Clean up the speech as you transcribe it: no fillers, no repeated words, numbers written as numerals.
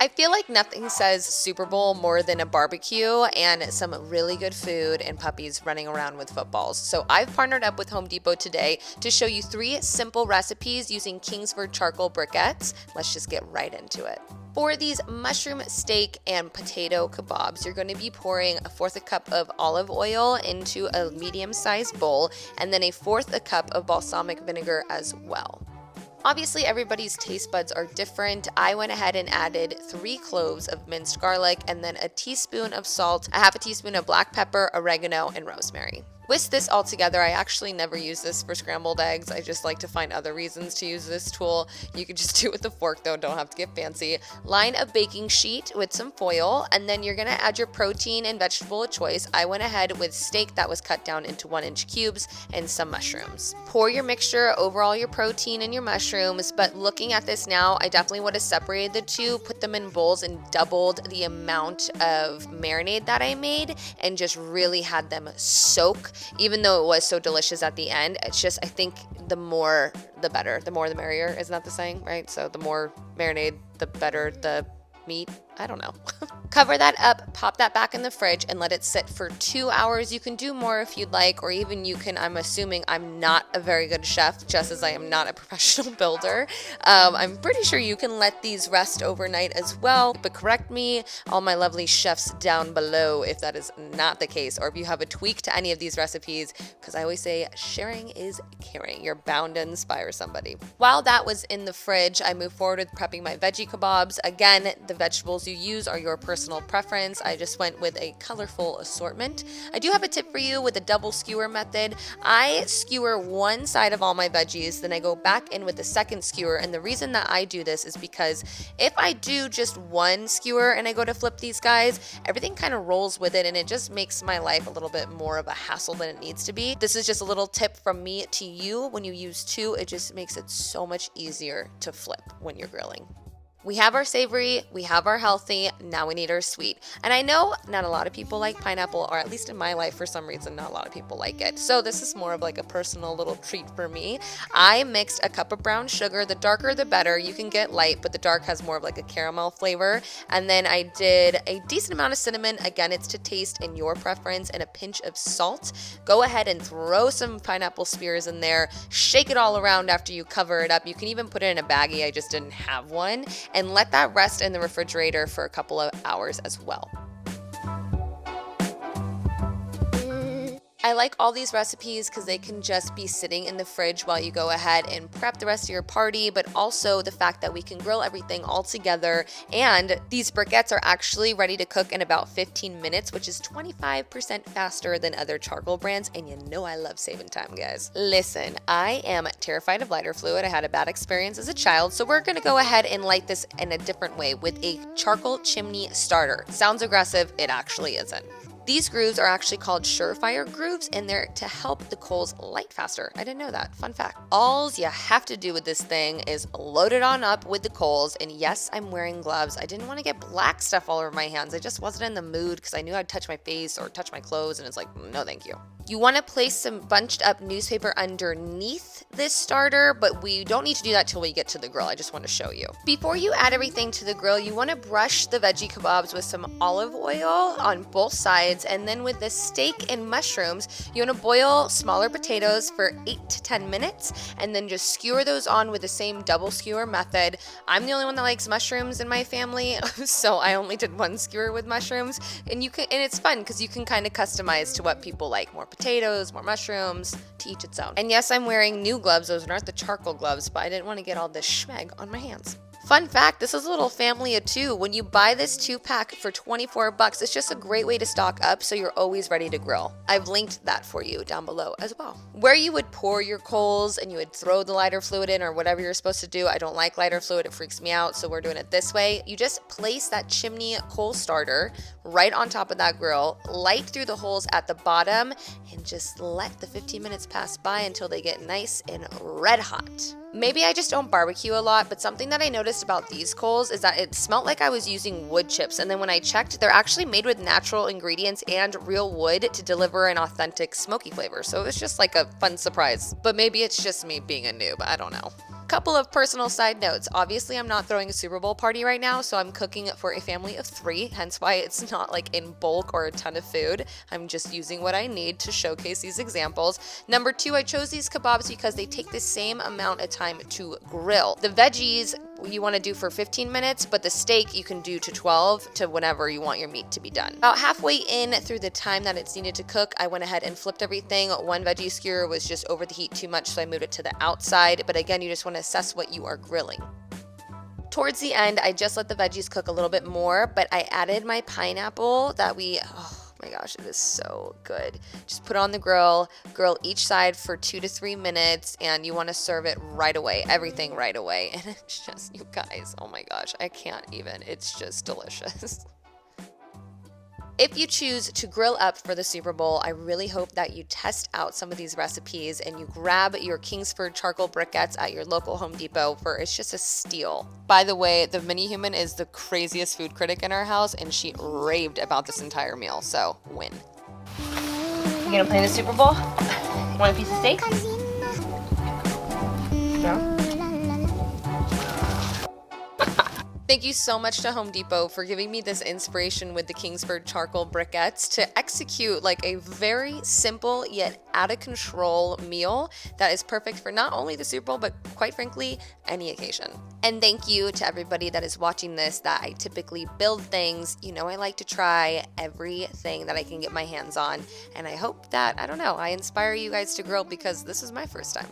I feel like nothing says Super Bowl more than a barbecue and some really good food and puppies running around with footballs. So I've partnered up with Home Depot today to show you 3 simple recipes using Kingsford Charcoal briquettes. Let's just get right into it. For these mushroom steak and potato kebabs, you're going to be pouring 1/4 cup of olive oil into a medium-sized bowl and then 1/4 cup of balsamic vinegar as well. Obviously, everybody's taste buds are different. I went ahead and added 3 cloves of minced garlic and then a teaspoon of salt, a 1/2 teaspoon of black pepper, oregano, and rosemary. Whisk this all together. I actually never use this for scrambled eggs. I just like to find other reasons to use this tool. You can just do it with a fork though, don't have to get fancy. Line a baking sheet with some foil, and then you're gonna add your protein and vegetable of choice. I went ahead with steak that was cut down into 1-inch cubes and some mushrooms. Pour your mixture over all your protein and your mushrooms, but looking at this now, I definitely would have separated the two, put them in bowls and doubled the amount of marinade that I made and just really had them soak. Even though it was so delicious at the end, it's just, I think the more the better. The more the merrier, isn't that the saying, right? So the more marinade, the better the meat. I don't know. Cover that up, pop that back in the fridge, and let it sit for 2 hours. You can do more if you'd like, or even you can, I'm assuming I'm not a very good chef, just as I am not a professional builder. I'm pretty sure you can let these rest overnight as well, but correct me, all my lovely chefs down below, if that is not the case, or if you have a tweak to any of these recipes, because I always say sharing is caring. You're bound to inspire somebody. While that was in the fridge, I moved forward with prepping my veggie kebabs. Again, the vegetables you use are your personal preference. I just went with a colorful assortment. I do have a tip for you with the double skewer method. I skewer one side of all my veggies, then I go back in with the second skewer, and the reason that I do this is because if I do just one skewer and I go to flip these guys, everything kind of rolls with it and it just makes my life a little bit more of a hassle than it needs to be. This is just a little tip from me to you. When you use 2, it just makes it so much easier to flip when you're grilling. We have our savory, we have our healthy, now we need our sweet. And I know not a lot of people like pineapple, or at least in my life, for some reason, not a lot of people like it. So this is more of like a personal little treat for me. I mixed a cup of brown sugar. The darker the better. You can get light, but the dark has more of like a caramel flavor. And then I did a decent amount of cinnamon. Again, it's to taste and your preference, and a pinch of salt. Go ahead and throw some pineapple spears in there. Shake it all around after you cover it up. You can even put it in a baggie. I just didn't have one. And let that rest in the refrigerator for a couple of hours as well. I like all these recipes because they can just be sitting in the fridge while you go ahead and prep the rest of your party, but also the fact that we can grill everything all together, and these briquettes are actually ready to cook in about 15 minutes, which is 25% faster than other charcoal brands, and you know I love saving time, guys. Listen, I am terrified of lighter fluid. I had a bad experience as a child, so we're gonna go ahead and light this in a different way with a charcoal chimney starter. Sounds aggressive, it actually isn't. These grooves are actually called surefire grooves, and they're to help the coals light faster. I didn't know that. Fun fact. All you have to do with this thing is load it on up with the coals, and yes, I'm wearing gloves. I didn't want to get black stuff all over my hands. I just wasn't in the mood because I knew I'd touch my face or touch my clothes, and it's like, no thank you. You want to place some bunched up newspaper underneath this starter, but we don't need to do that till we get to the grill. I just want to show you. Before you add everything to the grill, you want to brush the veggie kebabs with some olive oil on both sides, and then with the steak and mushrooms, you want to boil smaller potatoes for 8 to 10 minutes, and then just skewer those on with the same double skewer method. I'm the only one that likes mushrooms in my family, so I only did 1 skewer with mushrooms, and it's fun because you can kind of customize to what people like. More potatoes, more mushrooms, to each its own. And yes, I'm wearing new gloves. Those aren't the charcoal gloves, but I didn't want to get all this schmeg on my hands. Fun fact, this is a little family of 2. When you buy this 2-pack for $24, it's just a great way to stock up so you're always ready to grill. I've linked that for you down below as well. Where you would pour your coals and you would throw the lighter fluid in or whatever you're supposed to do. I don't like lighter fluid, it freaks me out, so we're doing it this way. You just place that chimney coal starter right on top of that grill, light through the holes at the bottom, and just let the 15 minutes pass by until they get nice and red hot. Maybe I just don't barbecue a lot, but something that I noticed about these coals is that it smelled like I was using wood chips, and then when I checked, they're actually made with natural ingredients and real wood to deliver an authentic smoky flavor, so it was just like a fun surprise. But maybe it's just me being a noob, I don't know. Couple of personal side notes. Obviously, I'm not throwing a Super Bowl party right now, so I'm cooking for a family of 3, hence why it's not like in bulk or a ton of food. I'm just using what I need to showcase these examples. Number 2, I chose these kebabs because they take the same amount of time to grill. The veggies you want to do for 15 minutes, but the steak you can do to 12 to whenever you want your meat to be done. About halfway in through the time that it's needed to cook, I went ahead and flipped everything. One veggie skewer was just over the heat too much, so I moved it to the outside, but again, you just want to assess what you are grilling. Towards the end, I just let the veggies cook a little bit more, but I added my pineapple that oh my gosh, it is so good. Just put it on the grill each side for 2 to 3 minutes, and you want to serve it right away, everything right away. And it's just, you guys, oh my gosh, I can't even, it's just delicious. If you choose to grill up for the Super Bowl, I really hope that you test out some of these recipes and you grab your Kingsford Charcoal briquettes at your local Home Depot, for it's just a steal. By the way, the mini human is the craziest food critic in our house, and she raved about this entire meal, so win. You gonna play the Super Bowl? Want a piece of steak? No? Thank you so much to Home Depot for giving me this inspiration with the Kingsford Charcoal briquettes to execute like a very simple yet out of control meal that is perfect for not only the Super Bowl, but quite frankly, any occasion. And thank you to everybody that is watching this that I typically build things. You know, I like to try everything that I can get my hands on. And I hope that, I don't know, I inspire you guys to grill because this is my first time.